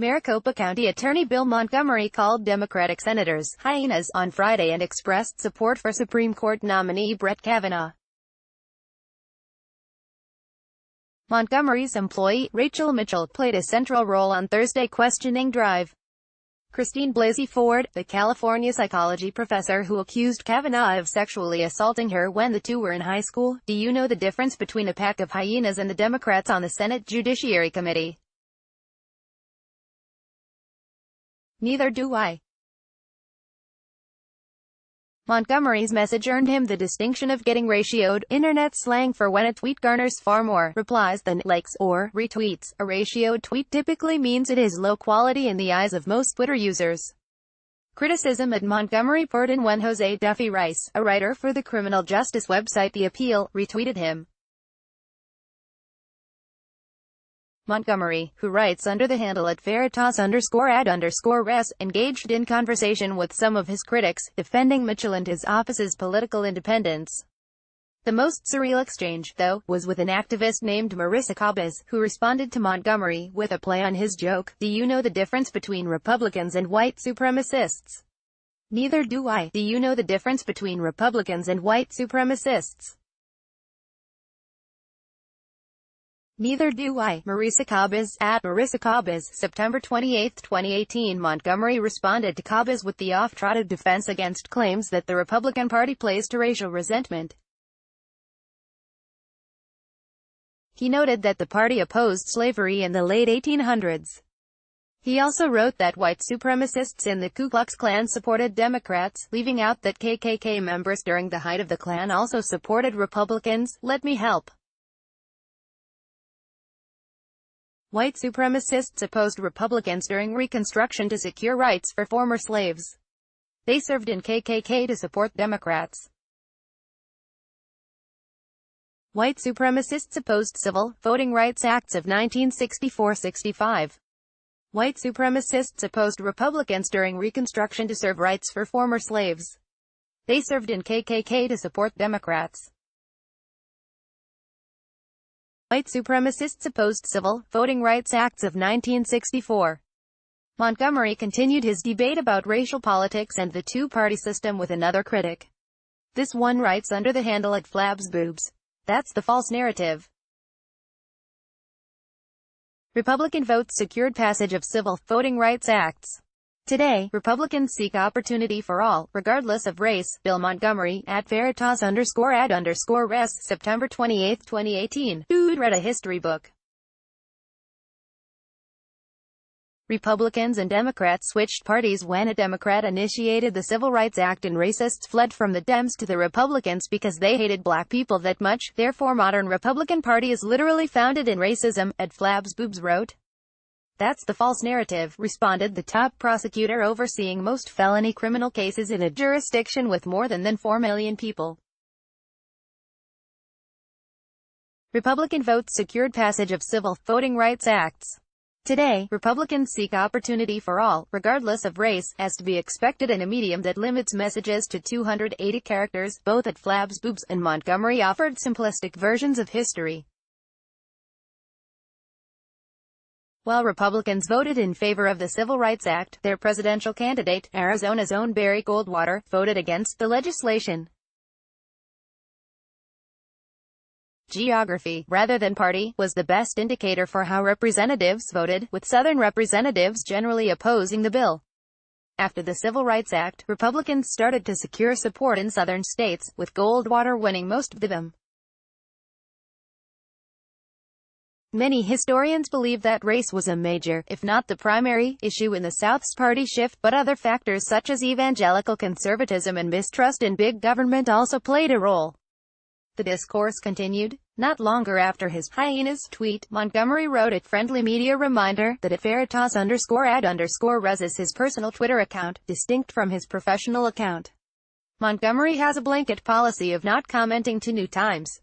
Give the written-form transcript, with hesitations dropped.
Maricopa County Attorney Bill Montgomery called Democratic senators hyenas on Friday and expressed support for Supreme Court nominee Brett Kavanaugh. Montgomery's employee, Rachel Mitchell, played a central role on Thursday questioning Drive. Christine Blasey Ford, the California psychology professor who accused Kavanaugh of sexually assaulting her when the two were in high school. Do you know the difference between a pack of hyenas and the Democrats on the Senate Judiciary Committee? Neither do I. Montgomery's message earned him the distinction of getting ratioed, internet slang for when a tweet garners far more replies than likes or retweets. A ratioed tweet typically means it is low quality in the eyes of most Twitter users. Criticism at Montgomery poured in when Jose Duffy Rice, a writer for the criminal justice website The Appeal, retweeted him. Montgomery, who writes under the handle at @Veritas_ad_res, engaged in conversation with some of his critics, defending Mitchell and his office's political independence. The most surreal exchange, though, was with an activist named Marissa Cabez, who responded to Montgomery with a play on his joke. Do you know the difference between Republicans and white supremacists? Neither do I. Do you know the difference between Republicans and white supremacists? Neither do I. Marissa Cabez, at Marissa Cabez, September 28, 2018. Montgomery responded to Cabez with the oft-trotted defense against claims that the Republican Party plays to racial resentment. He noted that the party opposed slavery in the late 1800s. He also wrote that white supremacists in the Ku Klux Klan supported Democrats, leaving out that KKK members during the height of the Klan also supported Republicans. Let me help. White supremacists opposed Republicans during Reconstruction to secure rights for former slaves. They served in KKK to support Democrats. White supremacists opposed civil, voting rights acts of 1964-65. White supremacists opposed Republicans during Reconstruction to serve rights for former slaves. They served in KKK to support Democrats. White supremacists opposed civil, voting rights acts of 1964. Montgomery continued his debate about racial politics and the two-party system with another critic. This one writes under the handle at @FlabsBoobs. That's the false narrative. Republican votes secured passage of civil, voting rights acts. Today, Republicans seek opportunity for all, regardless of race. Bill Montgomery, at Veritas_ad_res, September 28, 2018. Dude read a history book. Republicans and Democrats switched parties when a Democrat initiated the Civil Rights Act and racists fled from the Dems to the Republicans because they hated black people that much. Therefore modern Republican Party is literally founded in racism, @FlabsBoobs wrote. That's the false narrative, responded the top prosecutor overseeing most felony criminal cases in a jurisdiction with more than 4 million people. Republican votes secured passage of civil, voting rights acts. Today, Republicans seek opportunity for all, regardless of race, as to be expected in a medium that limits messages to 280 characters. Both at @FlabsBoobs and Montgomery offered simplistic versions of history. While Republicans voted in favor of the Civil Rights Act, their presidential candidate, Arizona's own Barry Goldwater, voted against the legislation. Geography, rather than party, was the best indicator for how representatives voted, with Southern representatives generally opposing the bill. After the Civil Rights Act, Republicans started to secure support in Southern states, with Goldwater winning most of them. Many historians believe that race was a major, if not the primary, issue in the South's party shift, but other factors such as evangelical conservatism and mistrust in big government also played a role. The discourse continued. Not longer after his hyenas tweet, Montgomery wrote at Friendly Media Reminder that at Veritas_ad_res is his personal Twitter account, distinct from his professional account. Montgomery has a blanket policy of not commenting to New Times.